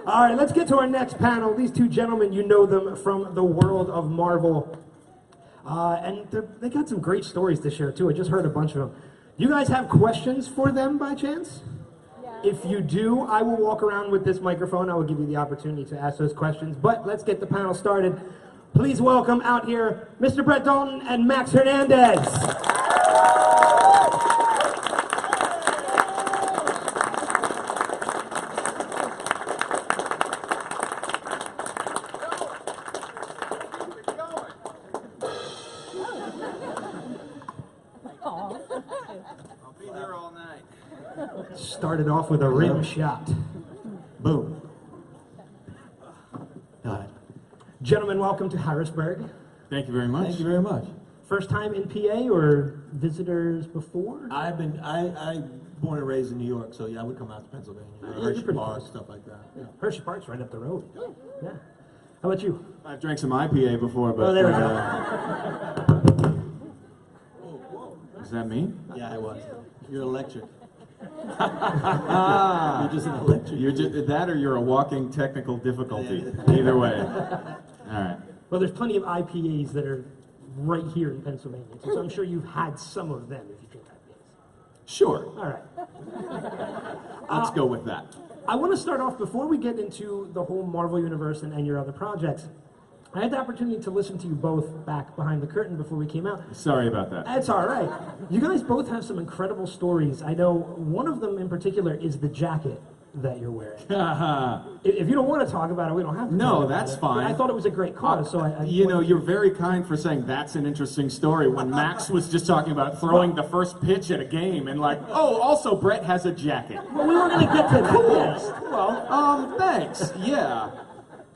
All right, let's get to our next panel. These two gentlemen, you know them from the world of Marvel. And they got some great stories to share, too. I just heard a bunch of them. You guys have questions for them by chance? Yeah. If you do, I will walk around with this microphone. I will give you the opportunity to ask those questions. But let's get the panel started. Please welcome out here Mr. Brett Dalton and Max Hernandez. Started off with a rim shot. Boom. Gentlemen, welcome to Harrisburg. Thank you very much. Thank you very much. First time in PA or visitors before? I born and raised in New York, so yeah, I would come out to Pennsylvania. Harrisburg Park, stuff like that. Yeah. Harrisburg Park's right up the road. Yeah. How about you? I've drank some IPA before, but... Oh, there we go. Is that me? Yeah, I was. You're electric. You're just an electric. You're just that, or you're a walking technical difficulty. Either way. All right. Well, there's plenty of IPAs that are right here in Pennsylvania, too, so I'm sure you've had some of them if you drink IPAs. Sure. All right. Let's go with that. I want to start off, before we get into the whole Marvel Universe and your other projects, I had the opportunity to listen to you both back behind the curtain before we came out. Sorry about that. That's all right. You guys both have some incredible stories. I know one of them in particular is the jacket that you're wearing. If you don't want to talk about it, we don't have to. No, that's fine. I thought it was a great cause, so I you know, you're very kind for saying that's an interesting story when Max was just talking about throwing the first pitch at a game and like, oh, also Brett has a jacket. Well, we were going to get to that. Cool. Well, thanks. Yeah.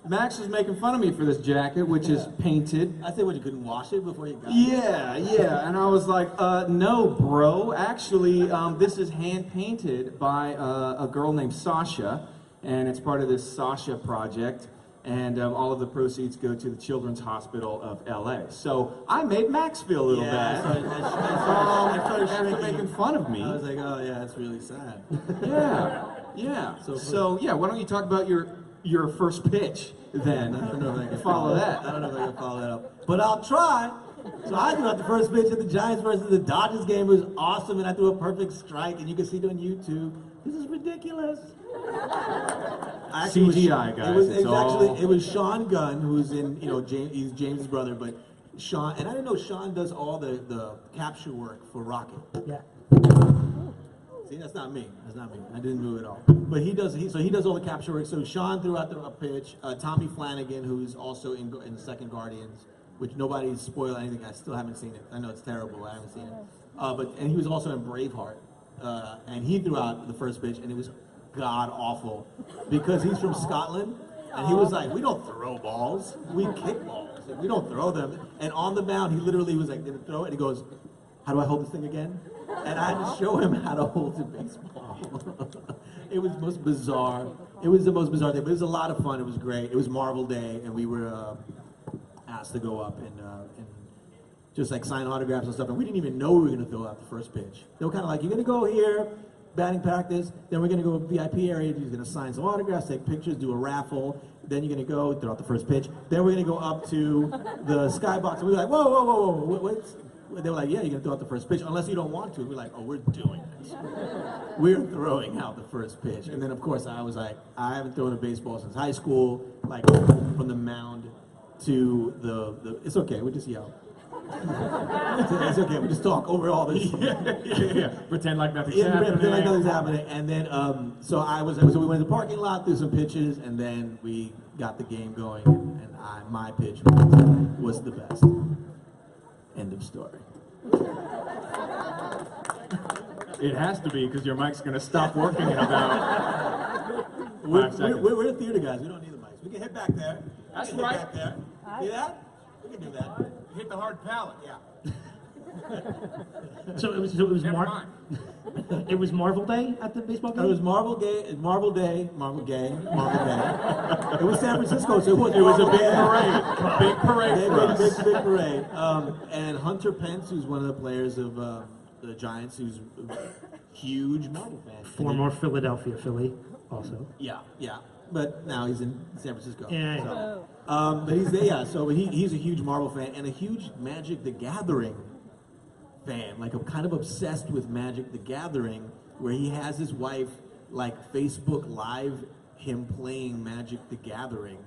Max was making fun of me for this jacket, which is painted. I said, you couldn't wash it before you got it? Yeah, and I was like, no, bro. Actually, this is hand-painted by a girl named Sasha, and it's part of this Sasha project, and all of the proceeds go to the Children's Hospital of L.A. So I made Max feel a little bad. I started making fun of me. I was like, oh, yeah, that's really sad. Yeah. So why don't you talk about your first pitch then? I don't know if I can follow that. I don't know if I can follow that up, but I'll try. So I threw out the first pitch at the Giants versus the Dodgers game. It was awesome, and I threw a perfect strike, and you can see it on YouTube. This is ridiculous. CGI, guys. It was Sean Gunn, who's in, he's James' brother, but Sean, and I didn't know Sean does all the capture work for Rocket. Yeah. See, that's not me. That's not me. I didn't move at all. But he does all the capture work. So Sean threw out a pitch. Tommy Flanagan, who's also in the second Guardians, which nobody's spoiled anything. I still haven't seen it. I know it's terrible. I haven't seen it. And he was also in Braveheart. And he threw out the first pitch, and it was god awful because he's from Scotland, and he was like, "We don't throw balls. We kick balls. We don't throw them." And on the mound, he literally was like, "Didn't throw it." And he goes, "How do I hold this thing again?" And I had to show him how to hold the baseball. It was the most bizarre. It was the most bizarre thing, but it was a lot of fun. It was great. It was Marvel Day, and we were asked to go up and just like sign autographs and stuff. And we didn't even know we were going to throw out the first pitch. They were kind of like, "You're going to go here, batting practice. Then we're going to go VIP area. You're going to sign some autographs, take pictures, do a raffle. Then you're going to go throw out the first pitch. Then we're going to go up to the skybox." And we were like, "Whoa! They were like, "Yeah, you're going to throw out the first pitch, unless you don't want to." We're like, "Oh, we're doing this. We're throwing out the first pitch." And then, of course, I was like, I haven't thrown a baseball since high school, like from the mound to the it's okay, we just yell. It's okay, we just talk over all this. Yeah. Pretend like nothing's happening. Pretend like nothing's happening. And then, so we went to the parking lot, threw some pitches, and then we got the game going, and my pitch was the best. End of story. It has to be, because your mic's going to stop working in about 5 seconds. We're the theater guys. We don't need the mics. We can hit back there. That's right. Back there. See that? We can do that. Hit the hard palate. Yeah. So it was it was Marvel Day at the baseball game? It was Marvel Day. It was San Francisco, so it was a big parade. Big parade for us. Big parade. And Hunter Pence, who's one of the players of the Giants, who's a huge Marvel fan. Former Philadelphia Philly, also. Yeah. but now he's in San Francisco. Yeah. So, but he's there, yeah. So he's a huge Marvel fan and a huge Magic the Gathering fan, like kind of obsessed with Magic the Gathering, where he has his wife like Facebook Live him playing Magic the Gathering,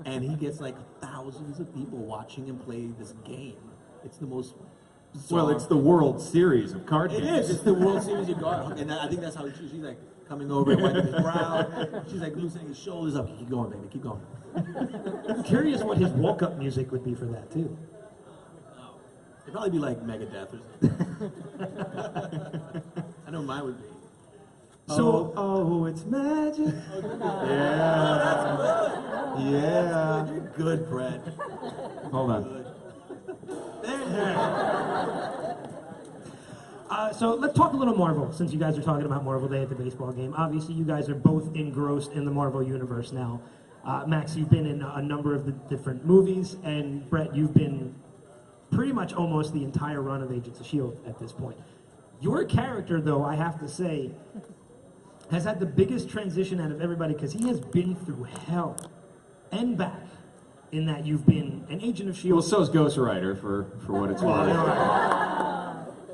and he gets like thousands of people watching him play this game. It's the most bizarre. Well, it's the World Series of card It games. is. It's the World Series of God, and I think that's how she's like coming over and wiping his brow. She's like loosening his shoulders up. Keep going, baby. Keep going. I'm curious what his walk-up music would be for that too. It'd probably be like Megadeth or something. I know mine would be. So, oh, it's magic. Yeah. Yeah. You're good, Brett. Hold on. Good. There. so let's talk a little Marvel, since you guys are talking about Marvel Day at the baseball game. Obviously, you guys are both engrossed in the Marvel universe now. Max, you've been in a number of the different movies, and Brett, you've been pretty much almost the entire run of Agents of S.H.I.E.L.D. at this point. Your character, though, I have to say, has had the biggest transition out of everybody because he has been through hell and back in that you've been an agent of S.H.I.E.L.D. Well, so's Ghost Rider for what it's worth.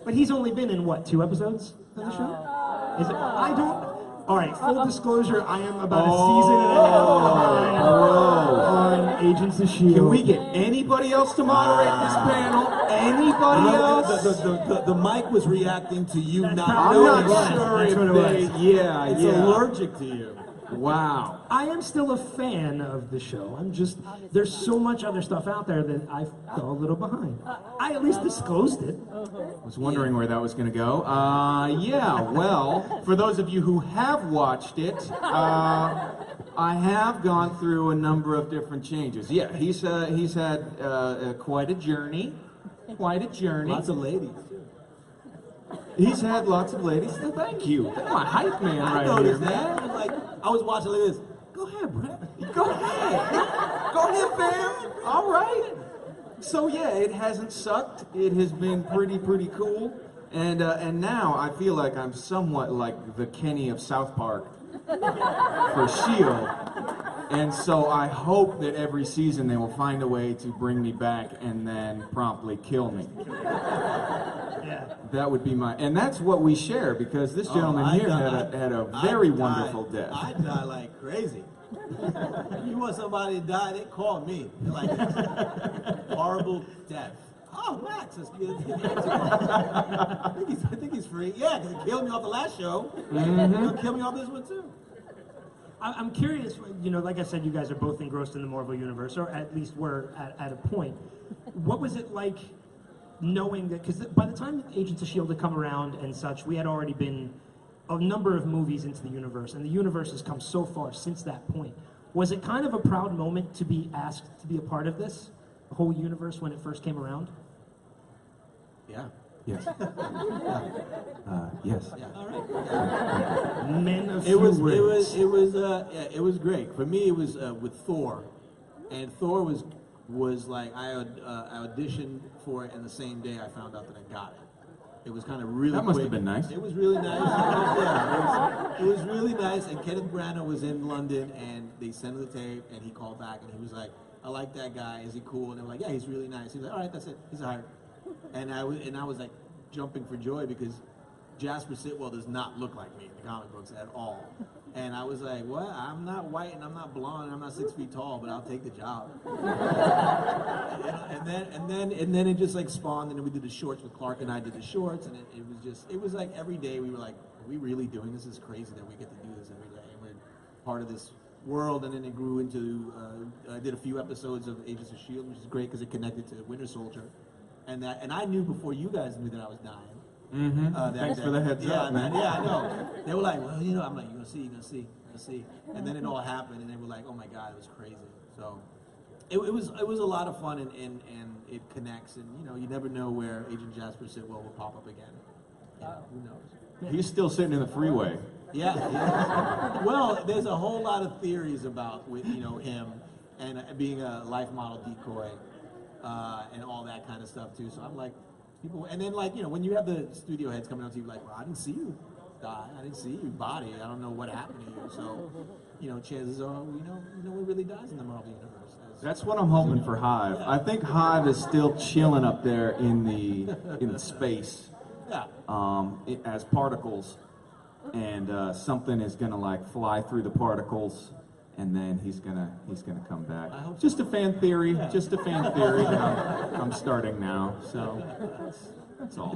But he's only been in, what, 2 episodes of the show? Is it? I don't... All right, full disclosure, I am about a season and a half on Agents of S.H.I.E.L.D. Can we get anybody else to moderate this panel? Anybody else? The mic was reacting to you not probably I'm knowing. not sure That's if what it they... was. Yeah, It's yeah. allergic to you. Wow. I am still a fan of the show. I'm just, there's so much other stuff out there that I fell a little behind. I at least disclosed it. I was wondering where that was going to go. Yeah, well, for those of you who have watched it, I have gone through a number of different changes. Yeah, he's had quite a journey. Quite a journey. Lots of ladies. He's had lots of ladies. Thank you. That's my hype man I right here, noticed man. that. Like I was watching like this. Go ahead, Brett. Go ahead. Go ahead, fam. All right. So yeah, it hasn't sucked. It has been pretty cool. And now I feel like I'm somewhat like the Kenny of South Park for S.H.I.E.L.D. And so I hope that every season they will find a way to bring me back and then promptly kill me. Yeah. That would be my, and that's what we share because this gentleman here had a very wonderful death. I die like crazy. If you want somebody to die, they call me. They're like, horrible death. Oh, Max, that's good. I think he's free. Yeah, because he killed me off the last show. He'll kill me off this one too. I'm curious, you know, like I said, you guys are both engrossed in the Marvel universe, or at least were at a point. What was it like knowing that, because by the time Agents of S.H.I.E.L.D. had come around and such, we had already been a number of movies into the universe, and the universe has come so far since that point. Was it kind of a proud moment to be asked to be a part of this, the whole universe, when it first came around? Yeah. Yes. Yes. Yeah. All right. Men of It was words. it was great. For me, it was with Thor, and Thor was like I auditioned for it, and the same day I found out that I got it. It was kind of really. That must quick. have been nice. It was really nice. It was really nice. And Kenneth Branagh was in London, and they sent him the tape, and he called back, and he was like, "I like that guy. Is he cool?" And they were like, "Yeah, he's really nice." He was like, "All right, that's it. He's hired." And I was like jumping for joy because Jasper Sitwell does not look like me in the comic books at all. And I was like, "What? I'm not white and I'm not blonde and I'm not 6 feet tall, but I'll take the job." and then it just like spawned, and then we did the shorts with Clark, and I did the shorts, and it was like every day we were like, "Are we really doing this? This is crazy that we get to do this every day, and we're part of this world." And then it grew into I did a few episodes of Agents of S.H.I.E.L.D., which is great because it connected to Winter Soldier, and I knew before you guys knew that I was dying. Thanks for the heads up, man. Yeah, I know. They were like, "Well, you know," I'm like, "You're gonna see. And then it all happened, and they were like, "Oh my God, it was crazy." So it was a lot of fun, and it connects, and you know, you never know where Agent Jasper Sitwell will pop up again. Yeah, who knows? He's still sitting in the freeway. Yeah. Well, there's a whole lot of theories about him and being a life model decoy and all that kind of stuff too. So I'm like, people, and then like when you have the studio heads coming out to you like, "Well, I didn't see you die. I didn't see your body. I don't know what happened to you. So, chances are, what really dies in the Marvel universe. That's what I'm hoping for Hive. I think Hive is still chilling up there in the space, as particles, and something is gonna like fly through the particles, and then he's gonna come back. Just a fan theory. Just a fan theory that I'm starting now. So that's all.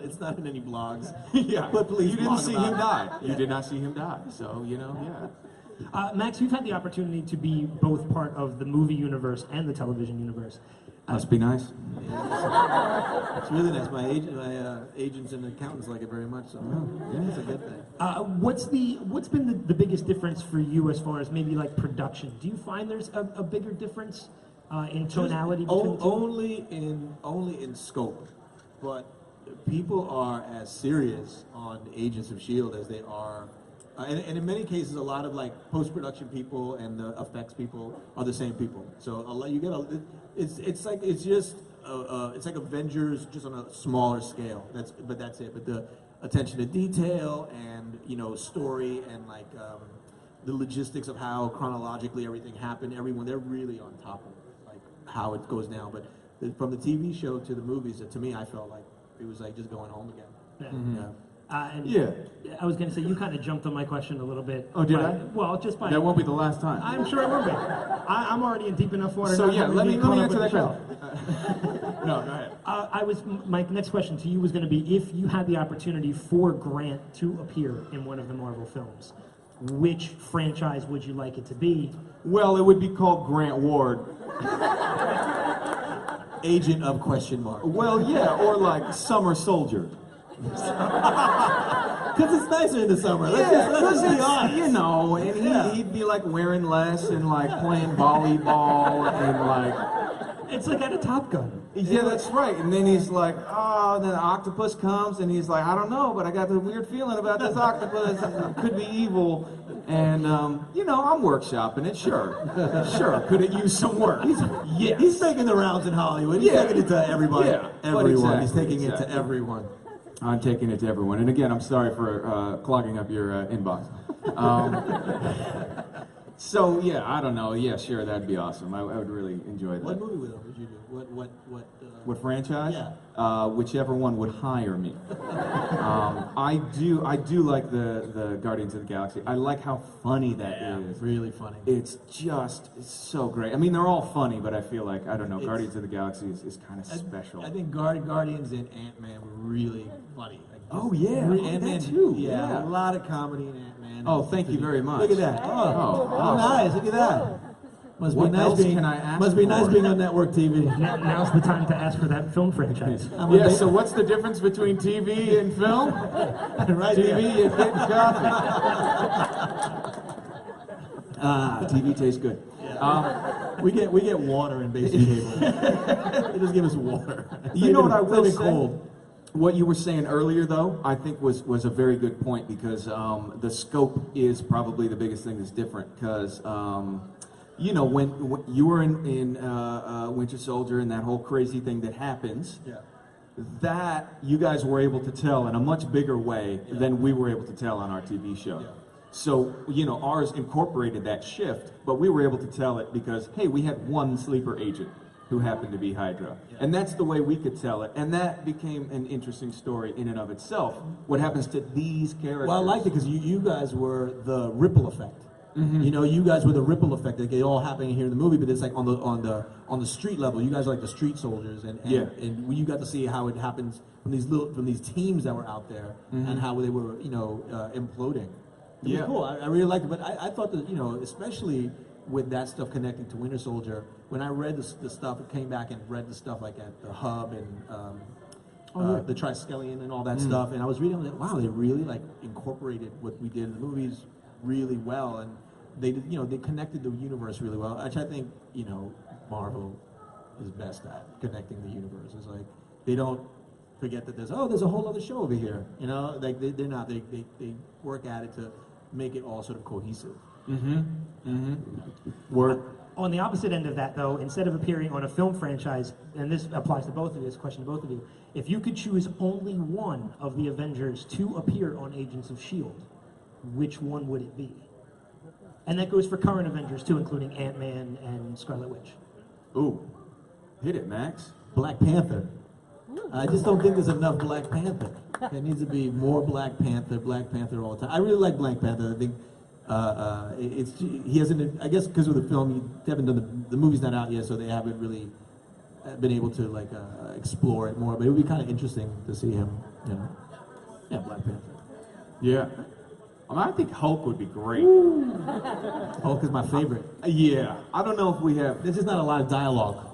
It's not in any blogs. Yeah, but please, you didn't see him die. Yeah. You did not see him die. So yeah. Max, you've had the opportunity to be both part of the movie universe and the television universe. Must be nice. It's really nice. My agents and accountants like it very much, so it's a good thing. What's been the biggest difference for you as far as maybe like production? Do you find there's a bigger difference in tonality between the two? Only in scope, but people are as serious on Agents of S.H.I.E.L.D. as they are. And in many cases, a lot of like post-production people and the effects people are the same people. So it's like Avengers just on a smaller scale. That's it. But the attention to detail and story and like the logistics of how chronologically everything happened, they're really on top of like how it goes down. But from the TV show to the movies, to me, I felt like it was like just going home again. Yeah. Mm-hmm. Yeah. I was going to say, you kind of jumped on my question a little bit. Oh, did I? Well, just by... That won't be the last time. I'm sure it won't be. I'm already in deep enough water. So now. yeah, let me answer that show. question. No, go ahead. My next question to you was going to be, if you had the opportunity for Grant to appear in one of the Marvel films, which franchise would you like it to be? Well, it would be called Grant Ward. Agent of question mark. Well, yeah, or like Summer Soldier. Because it's nicer in the summer. Let's just be honest. And he'd be like wearing less and like playing volleyball and like. It's like at a Top Gun. Yeah, that's right. And then he's like, then the octopus comes and he's like, I don't know, but I got this weird feeling about this octopus. It could be evil. And, I'm workshopping it, sure. Sure, could it use some work? Yes. He's making the rounds in Hollywood. He's taking it to everybody. Yeah, everyone. He's taking it to everyone. I'm taking it to everyone. And again, I'm sorry for clogging up your inbox. So, yeah, I don't know. Yeah, sure, that'd be awesome. I would really enjoy that. What movie with him would you do? What franchise? Yeah. Whichever one would hire me. I do like the Guardians of the Galaxy. I like how funny that is. Really funny. It's so great. I mean, they're all funny, but I feel like, I don't know, Guardians of the Galaxy is kind of special. I think Guardians and Ant-Man were really funny. Like, oh, yeah. Ant-Man, that too. Yeah, a lot of comedy in Ant-Man. Oh, thank you very much. Look at that. Oh, nice. Look at that. Must What be nice else being, can I ask Must be nice for? being on network TV. Now's the time to ask for that film franchise. Yeah, so what's the difference between TV and film? Right TV and getting coffee. TV tastes good. We get water in basic cable. They just give us water. You know what I will say? Cold. What you were saying earlier, though, I think was a very good point, because the scope is probably the biggest thing that's different. Because when you were in Winter Soldier and that whole crazy thing that happens, that you guys were able to tell in a much bigger way than we were able to tell on our TV show. So, ours incorporated that shift, but we were able to tell it because, hey, we had one sleeper agent who happened to be Hydra. And that's the way we could tell it. And that became an interesting story in and of itself. What happens to these characters? Well, I liked it because you guys were the ripple effect. You guys were the ripple effect. Like, it all happening here in the movie, but it's like on the street level. You guys are like the street soldiers, and you got to see how it happens from these teams that were out there, and how they were imploding. It was cool. I really liked it, but I thought that especially with that stuff connecting to Winter Soldier, when I read the stuff, it came back and read the stuff like at the Hub and the Triskelion and all that stuff, and I was reading, I was like, wow, they really like incorporated what we did in the movies really well, and they did, they connected the universe really well, which I think Marvel is best at connecting the universe. It's like they don't forget that there's a whole other show over here. Like they're not. They work at it to make it all sort of cohesive. Word. On the opposite end of that, though, instead of appearing on a film franchise, and this applies to both of you, this question to both of you, if you could choose only one of the Avengers to appear on Agents of S.H.I.E.L.D., which one would it be? And that goes for current Avengers, too, including Ant-Man and Scarlet Witch. Ooh, hit it, Max. Black Panther. I just don't think there's enough Black Panther. There needs to be more Black Panther all the time. I really like Black Panther. I think he hasn't. I guess because of the film, they haven't done the movie's not out yet, so they haven't really been able to like explore it more. But it would be kind of interesting to see him. You know, yeah, Black Panther. Yeah. I think Hulk would be great. Hulk is my favorite. Yeah. I don't know if we have. There's just not a lot of dialogue.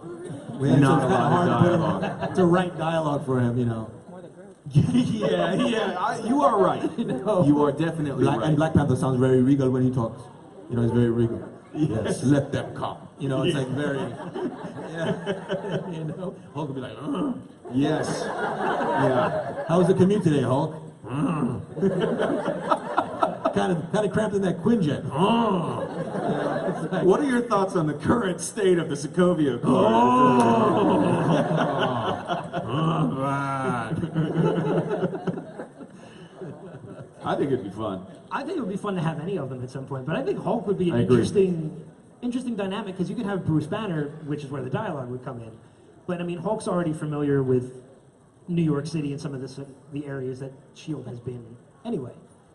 Not a lot of dialogue. To write dialogue for him, you know. You are right. You are definitely right. And Black Panther sounds very regal when he talks. You know, he's very regal. Yes, let them come. You know, it's like very, yeah. You know, Hulk would be like, ugh. Yes. Yeah. How was the commute today, Hulk? kind of cramped in that Quinjet. What are your thoughts on the current state of the Sokovia Accord? I think it'd be fun. I think it would be fun to have any of them at some point, but I think Hulk would be an interesting dynamic, because you could have Bruce Banner, which is where the dialogue would come in. But I mean, Hulk's already familiar with New York City and some of the areas that S.H.I.E.L.D. has been anyway.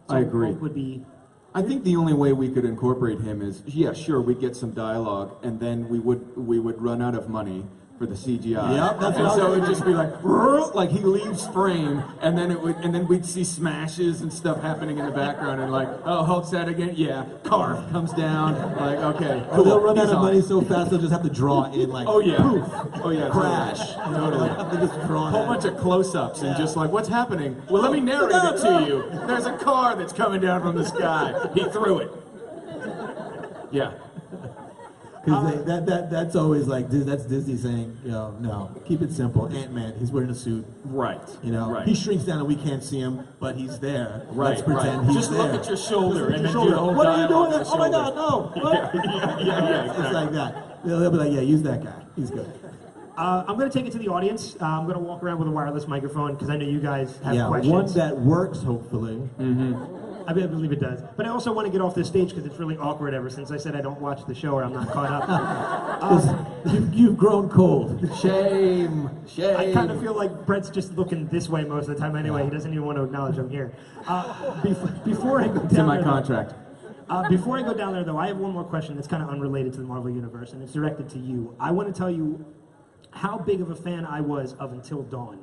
So I agree. Hulk would be... I think the only way we could incorporate him is, yeah, sure, we'd get some dialogue, and then we would run out of money for the CGI. Yep, that's and what so it would just be like he leaves frame, and then we'd see smashes and stuff happening in the background, and like, oh, Hulk's at again, yeah, car comes down, like, okay, cool. They'll run out he's of on. money so fast they'll just have to draw it in like, Oh yeah, poof, oh yeah, crash. totally. They just draw A whole bunch of close-ups and just like, what's happening? Well, let me narrate it to you. There's a car that's coming down from the sky. He threw it. Yeah. Because that's always like, that's Disney saying, you know, no, keep it simple. Ant-Man, he's wearing a suit. Right. You know, right. he shrinks down and we can't see him, but he's there. Right, Let's pretend right. he's Just there. look at your shoulder and then do the whole What are you doing? dialogue on the Oh my shoulder. God, no! What? Yeah, It's exactly. like that. They'll be like, yeah, use that guy. He's good. I'm going to take it to the audience. I'm going to walk around with a wireless microphone, because I know you guys have questions. One that works, hopefully. I believe it does. But I also want to get off this stage because it's really awkward ever since I said I don't watch the show or I'm not caught up. You've grown cold. Shame. Shame. I kind of feel like Brett's just looking this way most of the time anyway. He doesn't even want to acknowledge I'm here. Before I go down It's in my there, contract. before I go down there, though, I have one more question that's kind of unrelated to the Marvel Universe, and it's directed to you. I want to tell you how big of a fan I was of Until Dawn.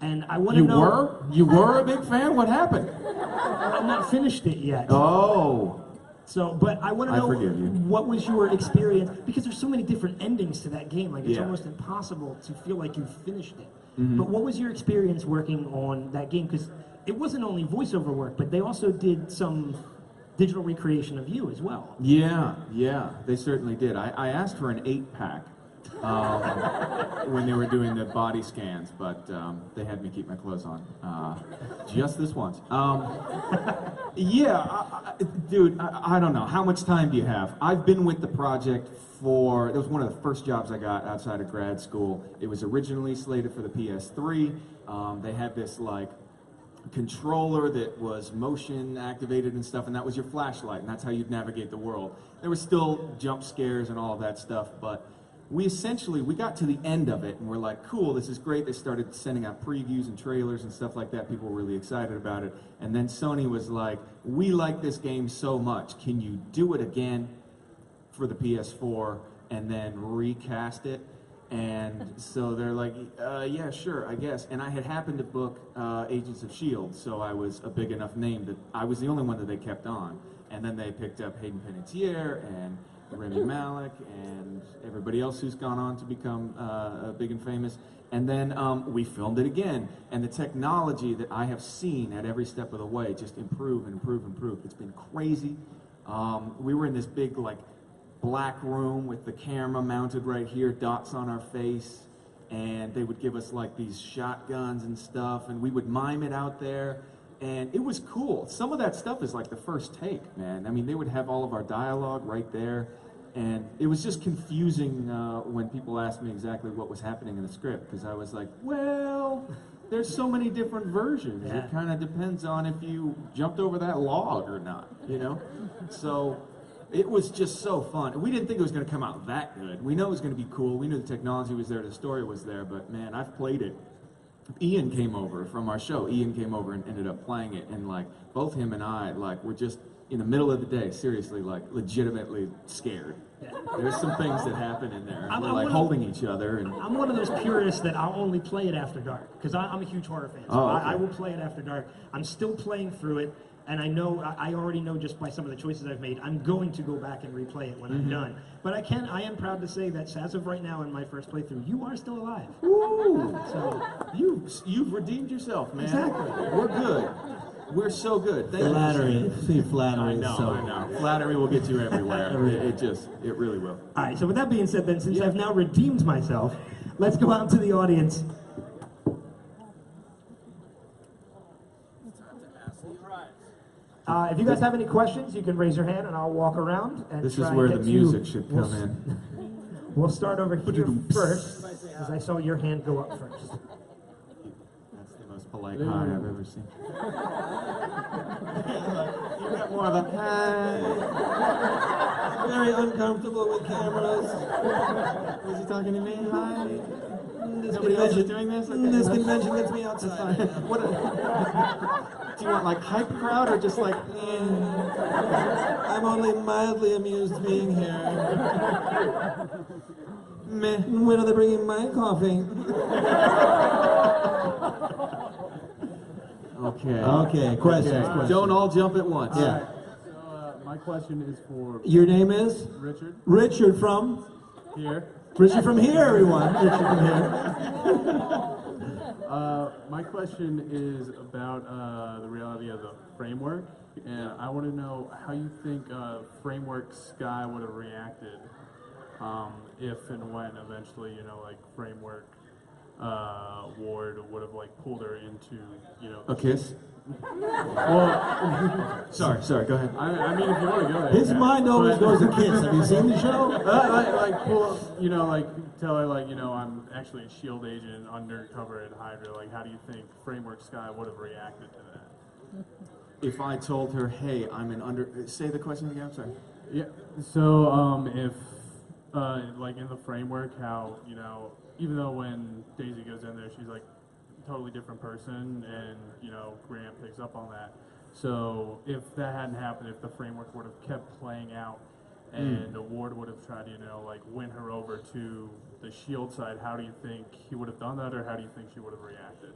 And I want to know... You were a big fan? What happened? I've not finished it yet. Oh. So, but I want to I know forgive you. what was your experience, because there's so many different endings to that game. Like, it's Yeah. almost impossible to feel like you've finished it. Mm-hmm. But what was your experience working on that game? Because it wasn't only voiceover work, but they also did some digital recreation of you as well. Yeah, they certainly did. I asked for an 8-pack when they were doing the body scans, but they had me keep my clothes on just this once. Dude, I don't know. How much time do you have? I've been with the project it was one of the first jobs I got outside of grad school. It was originally slated for the PS3. They had this like controller that was motion activated and stuff, and that was your flashlight, and that's how you'd navigate the world. There was still jump scares and all of that stuff, but we got to the end of it, and we're like, cool, this is great. They started sending out previews and trailers and stuff like that. People were really excited about it, and then Sony was like, we like this game so much, can you do it again for the PS4 and then recast it? And so they're like, yeah, sure, I guess. And I had happened to book Agents of S.H.I.E.L.D., so I was a big enough name that I was the only one that they kept on. And then they picked up Hayden Panettiere and Rami Malek and everybody else who's gone on to become big and famous. And then we filmed it again. And the technology that I have seen at every step of the way just improve and improve and improve. It's been crazy. We were in this big, like, black room with the camera mounted right here, dots on our face, and they would give us like these shotguns and stuff, and we would mime it out there, and it was cool. Some of that stuff is like the first take, man. I mean, they would have all of our dialogue right there, And it was just confusing when people asked me exactly what was happening in the script, because I was like, well, there's so many different versions. Yeah. It kind of depends on if you jumped over that log or not, you know? So it was just so fun. We didn't think it was going to come out that good. We know it was going to be cool. We knew the technology was there, the story was there, but man, I've played it. Ian came over from our show. Ian came over and ended up playing it, and like both him and I, like, were just in the middle of the day, seriously, like legitimately scared. Yeah. There's some things that happen in there. I'm We're like holding each other, and I'm one of those purists that I'll only play it after dark, because I'm a huge horror fan. So Oh, okay. I will play it after dark. I'm still playing through it, and I already know just by some of the choices I've made, I'm going to go back and replay it when I'm done. But I am proud to say that as of right now in my first playthrough, you are still alive. Woo! So You've redeemed yourself, man. Exactly. We're good. We're so good. Thank Flattery. See, flattery. I know, so. I know. Flattery will get you everywhere. It really will. all right. So with that being said, then, since I've now redeemed myself, let's go out to the audience. If you guys have any questions, you can raise your hand, and I'll walk around and This try is where and the get you- music should come in. We'll start over here first, because I saw your hand go up first. That's the most polite hi I've ever seen. You got more of a hi. Very uncomfortable with cameras. Was he talking to me? Hi. This Nobody else is convention, doing this? Okay, this that's- convention gets me outside. What do you want, like hype crowd or just like? I'm only mildly amused being here. Meh. When are they bringing my coffee? Okay. Okay, questions. Don't all jump at once. Yeah. So my question is for Your name is? Richard Richard from? here. Richard from here, everyone. Richard from here. My question is about the reality of the framework, and I want to know how you think Framework Sky would have reacted if and when eventually, you know, like Framework Ward would have like pulled her into, you know. A kiss? Well, Sorry, go ahead. I mean, if you want to go there. His yeah. mind always But- goes to kiss. Have you seen the show? like pull, you know, like tell her like, you know, I'm actually a SHIELD agent undercover at Hydra. Like, how do you think Framework Sky would have reacted to that? If I told her, hey, I'm an say the question again, I'm sorry. Yeah. So, if like in the framework, how, you know, even though when Daisy goes in there, she's like a totally different person, and you know, Grant picks up on that. So if that hadn't happened, if the framework would have kept playing out, and the Ward would have tried to, you know, like win her over to the SHIELD side, how do you think he would have done that, or how do you think she would have reacted?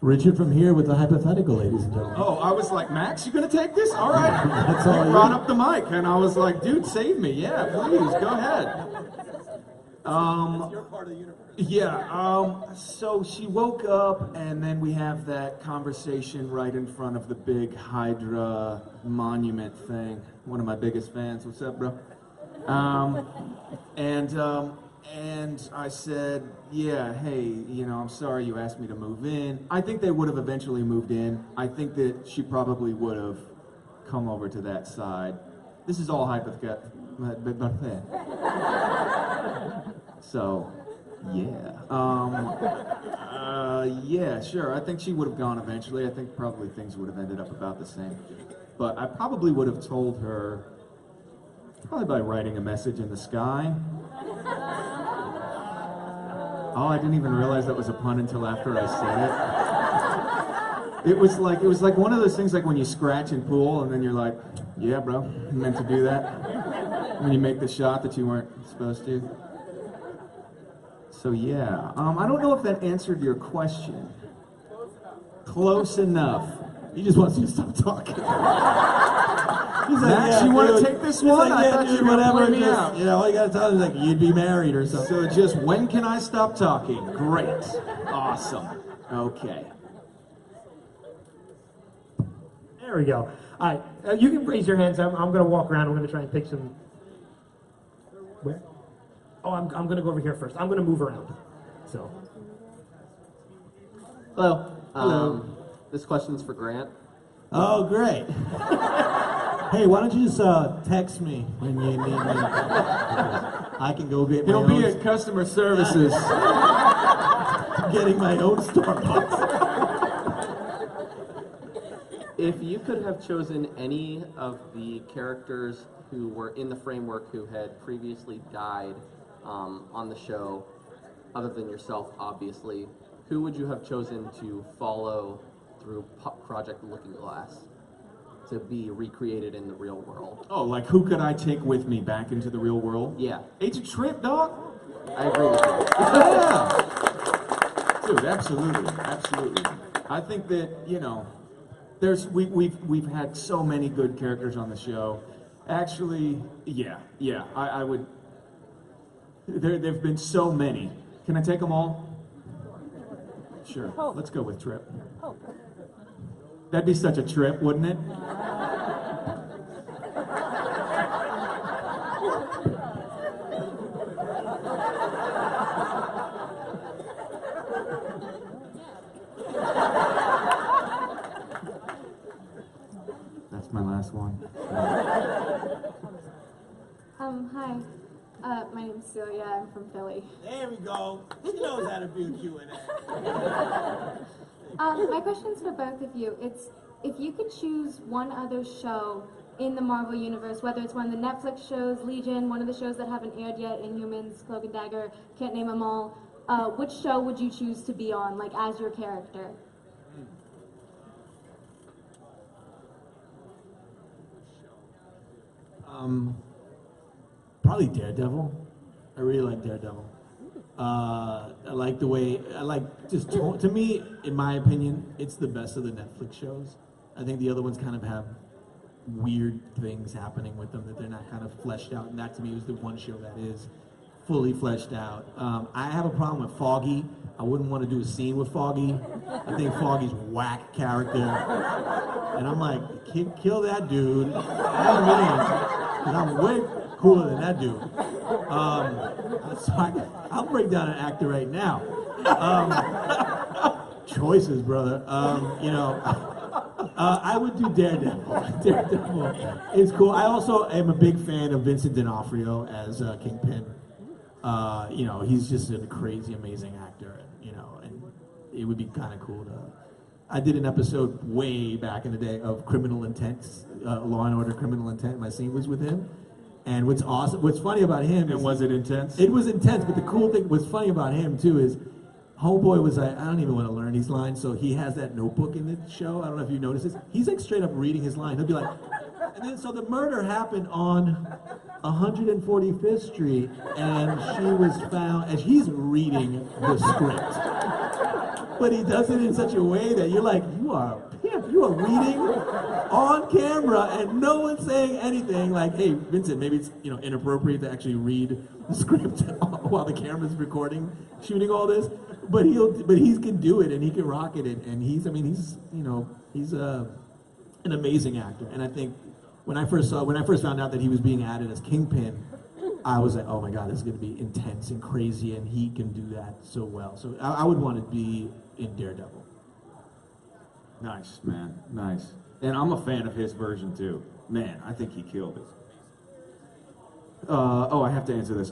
Richard from here with the hypothetical, ladies and gentlemen. Oh, I was like, Max, you gonna take this? All right. That's all He you. brought up the mic, and I was like, dude, save me. Yeah, please, go ahead. Yeah, so she woke up, and then we have that conversation right in front of the big Hydra monument thing. One of my biggest fans. What's up, bro? And I said, yeah, hey, you know, I'm sorry you asked me to move in. I think they would have eventually moved in. I think that she probably would have come over to that side. This is all hypothetical. So, yeah. Yeah, sure. I think she would have gone eventually. I think probably things would have ended up about the same. But I probably would have told her, probably by writing a message in the sky. Oh, I didn't even realize that was a pun until after I said it. It was like one of those things like when you scratch in pool and then you're like, yeah, bro, you meant to do that. When you make the shot that you weren't supposed to. So yeah, I don't know if that answered your question. Close enough. He just wants you to stop talking. He's like, Max, yeah, you want dude. to take this He's one? like, I yeah, thought you dude, were going to whatever. play me Just, out. you know, all you gotta tell him is like, you'd be married or something. So just when can I stop talking? Great. Awesome. Okay. There we go. All right, you can raise your hands. I'm going to walk around. I'm going to try and pick some. Where? Oh, I'm going to go over here first. I'm going to move around. So. Hello. Hello. This question's for Grant. Oh, great. Hey, why don't you just text me when you need me? I can go get my He'll own. be at customer services. Getting my own Starbucks. If you could have chosen any of the characters who were in the framework who had previously died on the show, other than yourself, obviously, who would you have chosen to follow through Project Looking Glass to be recreated in the real world? Oh, like who could I take with me back into the real world? Yeah, Agent Trip, dog. I agree with you. Yeah. Dude, absolutely, absolutely. I think that, you know, we've had so many good characters on the show. Actually, yeah, I would. There've been so many. Can I take them all? Sure. Let's go with Trip. That'd be such a trip, wouldn't it? That's my last one. Hi. My name's Celia. I'm from Philly. There we go. She knows how to do Q&A. My question's for both of you. It's if you could choose one other show in the Marvel Universe, whether it's one of the Netflix shows, Legion, one of the shows that haven't aired yet, Inhumans, Cloak and Dagger, can't name them all, which show would you choose to be on, like, as your character? Probably Daredevil. I really like Daredevil. I like the way, to me, in my opinion, it's the best of the Netflix shows. I think the other ones kind of have weird things happening with them that they're not kind of fleshed out, and that to me was the one show that is fully fleshed out. I have a problem with Foggy. I wouldn't want to do a scene with Foggy. I think Foggy's whack character. And I'm like, kill that dude. I mean, 'cause I'm way cooler than that dude. So I'll break down an actor right now. Choices, brother. I would do Daredevil. Daredevil is cool. I also am a big fan of Vincent D'Onofrio as Kingpin. He's just a crazy, amazing actor, and it would be kind of cool to. I did an episode way back in the day of Criminal Intent, Law and Order Criminal Intent. My scene was with him, and what's funny about him is, was it intense? It was intense, but the cool thing, what's funny about him too is, Homeboy was like, I don't even want to learn these lines, so he has that notebook in the show. I don't know if you noticed this. He's like straight up reading his line. He'll be like, and then so the murder happened on 145th Street, and she was found, and he's reading the script. But he does it in such a way that you're like, you are a pimp. You are reading on camera, and no one's saying anything. Like, hey, Vincent, maybe it's inappropriate to actually read the script while the camera's recording, shooting all this. But he can do it, and he can rock it, and he's an amazing actor. And I think when I first found out that he was being added as Kingpin, I was like, oh my God, this is going to be intense and crazy, and he can do that so well. So I would want to be in Daredevil. Nice, man, nice. And I'm a fan of his version too. Man, I think he killed it. I have to answer this.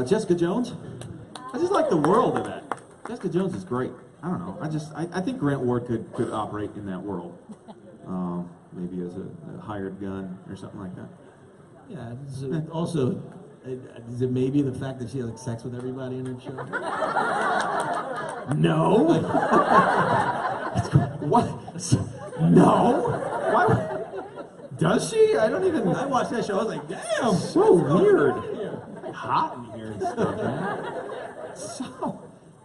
Jessica Jones? I just like the world of that. Jessica Jones is great. I don't know. I think Grant Ward could operate in that world. Maybe as a hired gun or something like that. Yeah. Also, is it maybe the fact that she has sex with everybody in her show? No. What? No. Why? Does she? I don't even. I watched that show. I was like, damn. So weird. Hot in here and stuff, man. So,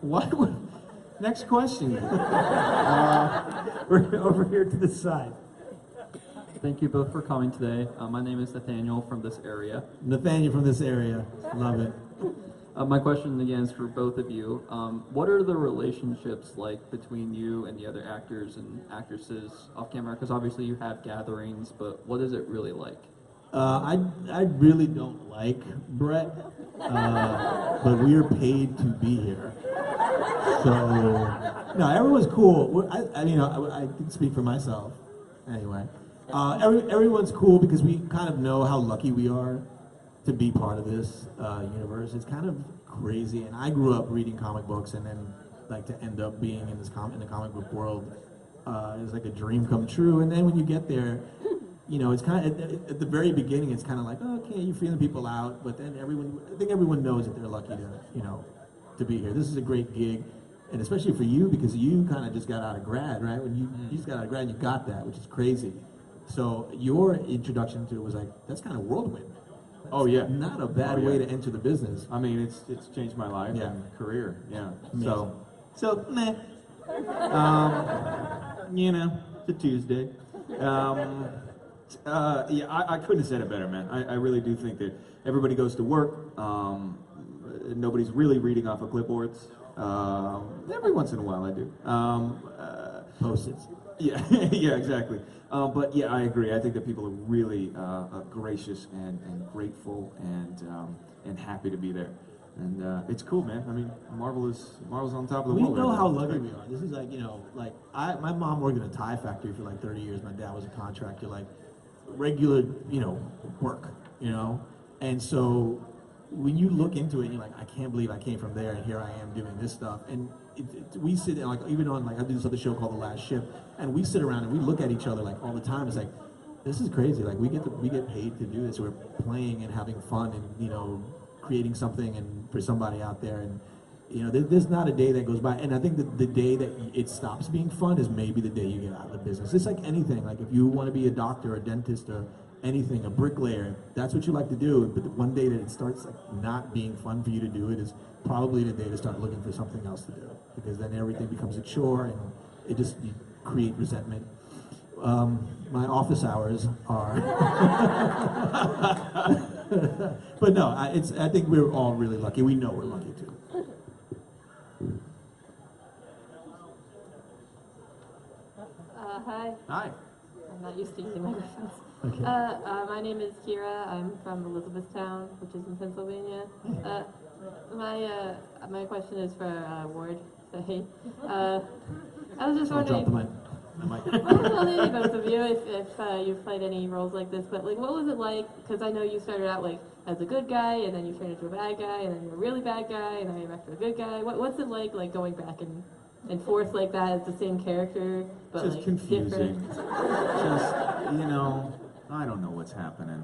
what would... Next question. We're over here to the side. Thank you both for coming today. My name is Nathaniel from this area. Nathaniel from this area. Love it. My question again is for both of you. What are the relationships like between you and the other actors and actresses off camera? Because obviously you have gatherings, but what is it really like? I really don't like Brett, but we are paid to be here. So, no, everyone's cool. I can speak for myself. Anyway, Everyone's cool because we kind of know how lucky we are to be part of this universe. It's kind of crazy, and I grew up reading comic books, and then like to end up being in in the comic book world is like a dream come true. And then when you get there, you know, it's kind of at the very beginning, it's kind of like, okay, you're feeling people out, but then I think everyone knows that they're lucky to, you know, to be here. This is a great gig, and especially for you because you kind of just got out of grad, right? When you just got out of grad, and you got that, which is crazy. So your introduction to it was like, that's kind of whirlwind. Oh yeah, Not a bad way to enter the business. I mean, it's changed my life and career. Yeah. Amazing. So meh. You know, it's a Tuesday. Yeah, I couldn't have said it better, man. I really do think that everybody goes to work. Nobody's really reading off of clipboards. Every once in a while, I do. Post-its. Yeah, yeah, exactly. But yeah, I agree. I think that people are really gracious and grateful and happy to be there. And it's cool, man. I mean, Marvel's on top of the We world. know right how now. lucky we are. This is like, you know, like my mom worked in a tie factory for like 30 years. My dad was a contractor, like regular, you know, work, you know? And so when you look into it, you're like, I can't believe I came from there and here I am doing this stuff. And we sit there, like, even on, like, I do this other show called The Last Ship, and we sit around and we look at each other like all the time. It's like, this is crazy. Like, we get paid to do this. We're playing and having fun and, you know, creating something and for somebody out there. And, you know, there's not a day that goes by. And I think that the day that it stops being fun is maybe the day you get out of the business. It's like anything. Like, if you want to be a doctor, a dentist, or anything, a bricklayer, that's what you like to do. But the one day that it starts like not being fun for you to do it is probably the day to start looking for something else to do, because then everything becomes a chore and it just you create resentment. My office hours are, but no, I think we're all really lucky. We know we're lucky too. Hi. Hi. I'm not used to using microphones. Okay. My name is Kira. I'm from Elizabethtown, which is in Pennsylvania. My question is for Ward. So hey, I was just I'll drop the wondering. mic. Well, maybe both of you, if you've played any roles like this, but like, what was it like? Because I know you started out like as a good guy, and then you turned into a bad guy, and then you're a really bad guy, and then you're back to a good guy. What's it like going back and forth like that as the same character, but Just like confusing. different? Just, you know, I don't know what's happening.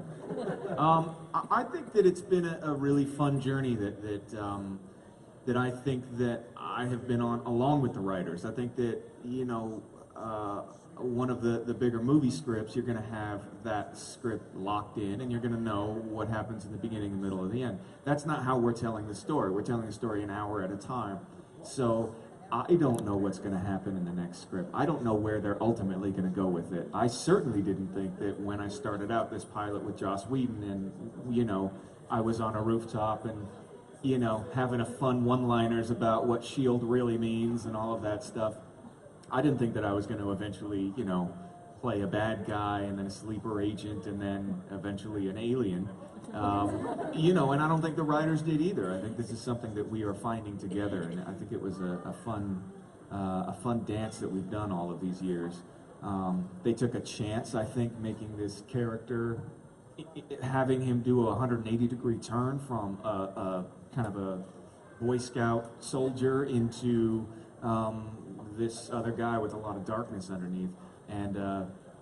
I think that it's been a really fun journey that I think that I have been on along with the writers. I think that, you know, one of the bigger movie scripts, you're going to have that script locked in, and you're going to know what happens in the beginning, the middle, and the end. That's not how we're telling the story. We're telling the story an hour at a time. So I don't know what's going to happen in the next script. I don't know where they're ultimately going to go with it. I certainly didn't think that when I started out this pilot with Joss Whedon and, you know, I was on a rooftop and, you know, having a fun one-liners about what S.H.I.E.L.D. really means and all of that stuff. I didn't think that I was going to eventually, you know, play a bad guy and then a sleeper agent and then eventually an alien. You know, and I don't think the writers did either. I think this is something that we are finding together, and I think it was a fun dance that we've done all of these years. They took a chance, I think, making this character, having him do a 180-degree turn from a kind of a Boy Scout soldier into this other guy with a lot of darkness underneath, and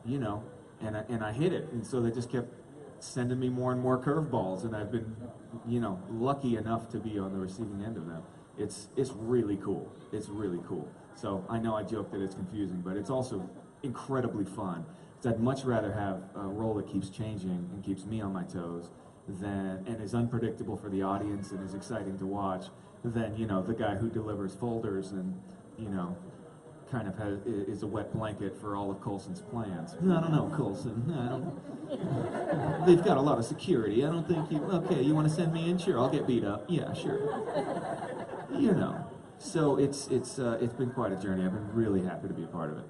you know, and I hit it, and so they just kept sending me more and more curveballs, and I've been, you know, lucky enough to be on the receiving end of them. It's really cool. It's really cool. So I know I joke that it's confusing, but it's also incredibly fun. Because I'd much rather have a role that keeps changing and keeps me on my toes than, and is unpredictable for the audience and is exciting to watch, than, you know, the guy who delivers folders and, you know, kind of is a wet blanket for all of Coulson's plans. I don't know, Coulson. They've got a lot of security. I don't think you. Okay, you want to send me in? Sure, I'll get beat up. Yeah, sure. You know. So it's been quite a journey. I've been really happy to be a part of it.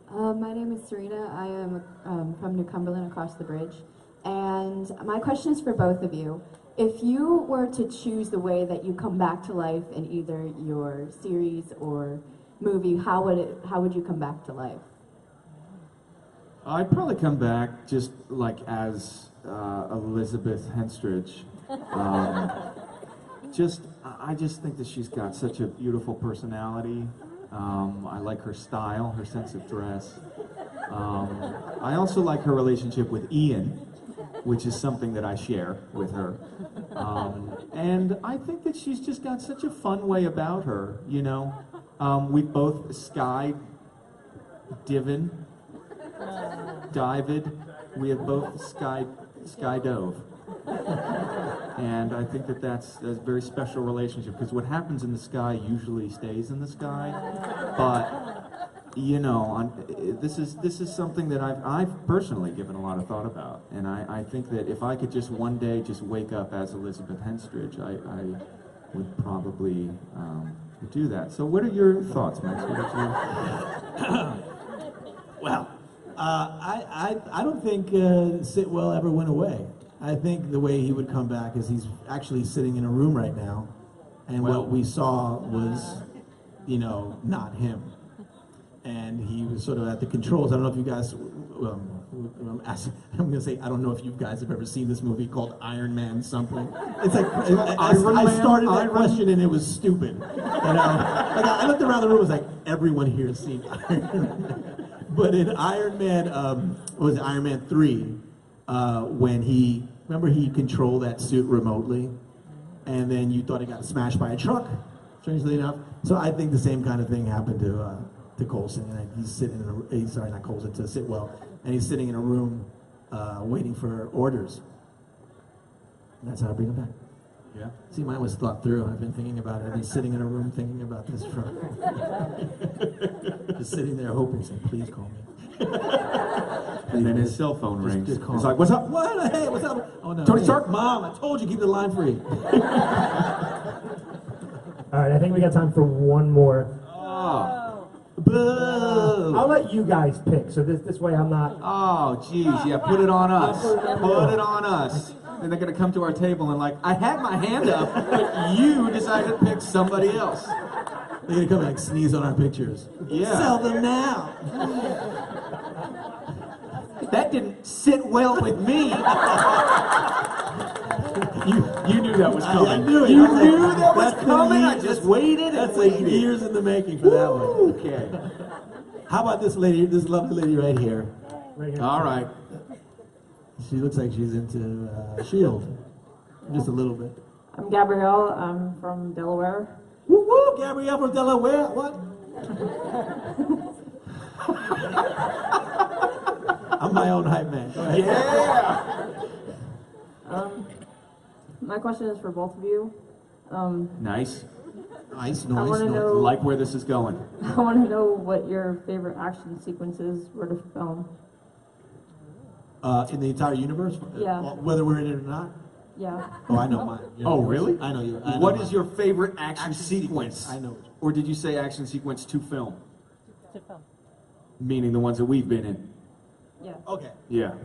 My name is Serena. I am from New Cumberland across the bridge. And my question is for both of you. If you were to choose the way that you come back to life in either your series or movie, how would you come back to life? I'd probably come back just like as Elizabeth Henstridge. I just think that she's got such a beautiful personality. I like her style, her sense of dress. I also like her relationship with Ian, which is something that I share with her. And I think that she's just got such a fun way about her, you know. We've both divin. We have both skydove. And I think that that's a very special relationship, because what happens in the sky usually stays in the sky. But, you know, this is something that I've personally given a lot of thought about. And I think that if I could just one day just wake up as Elizabeth Henstridge, I would probably do that. So what are your thoughts, Max? Well, I don't think Sitwell ever went away. I think the way he would come back is he's actually sitting in a room right now, and what we saw was, you know, not him. And he was sort of at the controls. I don't know if you guys, I'm going to say, I don't know if you guys have ever seen this movie called Iron Man something. It's like, I started that question and it was stupid. You know? Like I looked around the room, it was like, everyone here has seen Iron Man. But in Iron Man, what was it, Iron Man 3, when he controlled that suit remotely, and then you thought he got smashed by a truck, strangely enough. So I think the same kind of thing happened to Coulson, and he's sitting not Coulson, to Sitwell, and he's sitting in a room waiting for orders. And that's how I bring him back. Yeah. See, mine was thought through. I've been thinking about it. I've been sitting in a room thinking about this for just sitting there hoping, saying, please call me. And then his cell phone rings. Just call He's me. like, what's up? What? Hey, what's up? Oh, no. Tony Hey, Stark? Mom, I told you, keep the line free. All right, I think we got time for one more. Oh. Boo! I'll let you guys pick, so this way I'm not. Oh, geez, yeah, put it on us. Put it on us. And they're going to come to our table and like, I had my hand up, but you decided to pick somebody else. They're going to come and like sneeze on our pictures. Yeah. Sell them now. That didn't sit well with me. You knew that was coming. I knew it. You I was like, knew that was that's coming. I been just waited and That's like waited. years in the making for that one. Okay. How about this lady, this lovely lady right here? Right here. All right. She looks like she's into S.H.I.E.L.D. Just a little bit. I'm Gabrielle. I'm from Delaware. Woo woo! Gabrielle from Delaware. What? I'm my own hype man. Go ahead. Yeah. My question is for both of you. Nice. Nice, I want nice. to know. Like where this is going. I want to know what your favorite action sequences were to film. In the entire universe? Yeah. Whether we're in it or not? Yeah. Oh, I know mine. Oh, really? I know you. What is your favorite action sequence? I know. Or did you say action sequence to film? To film. Meaning the ones that we've been in. Yeah. Okay. Yeah.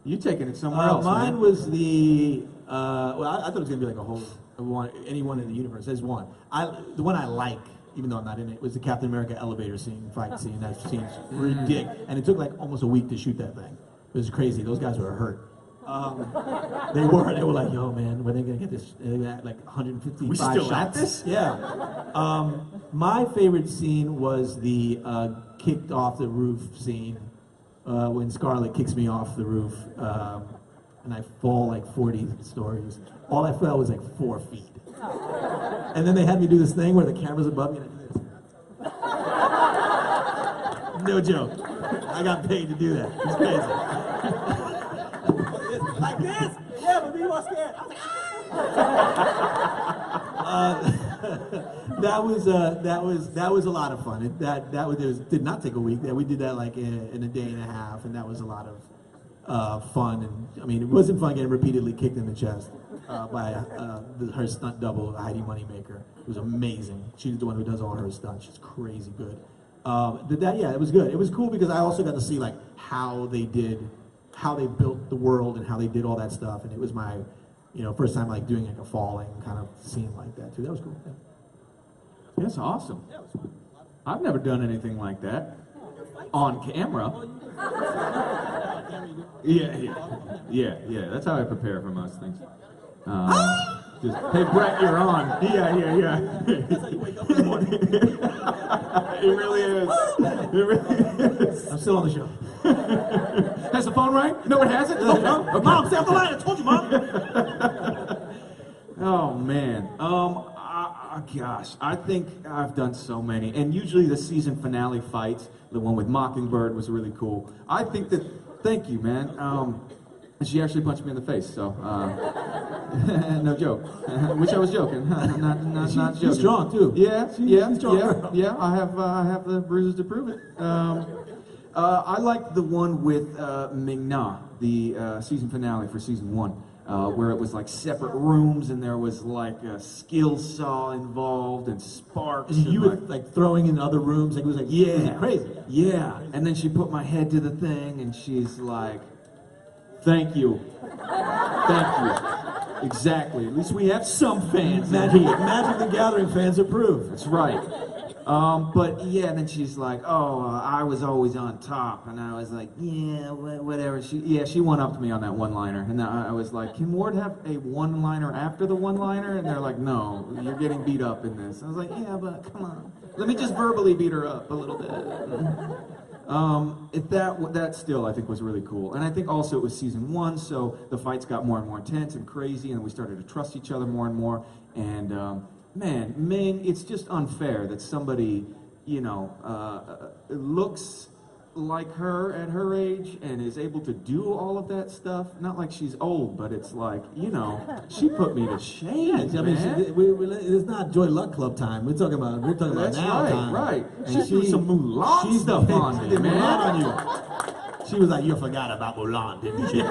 You taking it somewhere else, Mine man. was the. Well, I thought it was gonna be like a whole one. Anyone in the universe. There's one. The one I like, even though I'm not in it, was the Captain America elevator scene, fight scene. That scene's ridiculous, and it took like almost a week to shoot that thing. It was crazy. Those guys were hurt. They were like, yo, man, when are they gonna get this? They got like 155 We still shots. at this? Yeah. My favorite scene was the kicked off the roof scene when Scarlett kicks me off the roof, and I fall like 40 stories. All I felt was like 4 feet. And then they had me do this thing where the camera's above me and I do this. No joke. I got paid to do that. It's crazy. Like this? Yeah, but people are scared. I was like, that was a lot of fun. It did not take a week. We did that like in a day and a half, and that was a lot of fun. And I mean, it wasn't fun getting repeatedly kicked in the chest by her stunt double, Heidi Moneymaker. It was amazing. She's the one who does all her stunts. She's crazy good. It was good. It was cool because I also got to see like how they built the world and how they did all that stuff. And it was my, first time like doing like a falling kind of scene like that too. That was cool. Yeah. That's awesome. I've never done anything like that on camera. Yeah. That's how I prepare for most things. Just, hey, Brett, you're on. Yeah. It really is. I'm still on the show. Has the phone rang? No, it hasn't? Oh, no? Okay. Mom, stay off the line. I told you, Mom. Oh, man. Gosh, I think I've done so many. And usually the season finale fights, the one with Mockingbird was really cool. I think that, thank you, man. She actually punched me in the face, so, no joke. Wish I was joking. Not joking. She's strong, too. Yeah, She's strong. yeah. I have the bruises to prove it. I liked the one with Ming-Na, the season finale for season 1, where it was like separate rooms and there was like a skill saw involved and sparks. And you were like throwing in other rooms. Like, it was like, yeah, it was crazy. Yeah, and then she put my head to the thing and she's like, thank you. Exactly. At least we have some fans. Magic the Gathering fans approve. That's right. But yeah, and then she's like, I was always on top. And I was like, yeah, whatever. She one-upped me on that one-liner. And I was like, can Ward have a one-liner after the one-liner? And they're like, no, you're getting beat up in this. I was like, yeah, but come on. Let me just verbally beat her up a little bit. That still I think was really cool, and I think also it was season 1, so the fights got more and more intense and crazy, and we started to trust each other more and more. And man, Ming, it's just unfair that somebody, looks like her at her age and is able to do all of that stuff. Not like she's old, but it's like, she put me to shame. I mean, it's not Joy Luck Club time. We're talking about That's now right, time. Right. And She threw some Mulan stuff on me, man. Mulan on you. She was like, you forgot about Mulan, didn't you?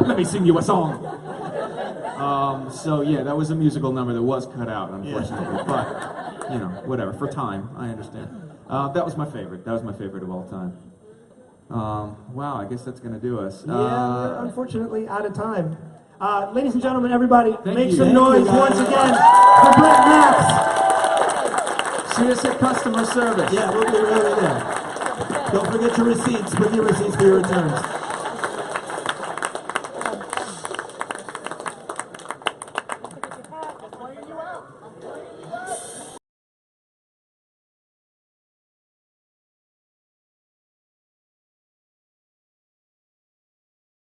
Let me sing you a song. So yeah, that was a musical number that was cut out, unfortunately. But, whatever, for time, I understand. That was my favorite. That was my favorite of all time. Wow, I guess that's going to do us. Yeah, we're unfortunately out of time. Ladies and gentlemen, everybody, make you. some Thank noise you, once guys. again for Brett Max. See us at customer service. Yeah, we'll be right there. Don't forget your receipts. Bring your receipts for your returns.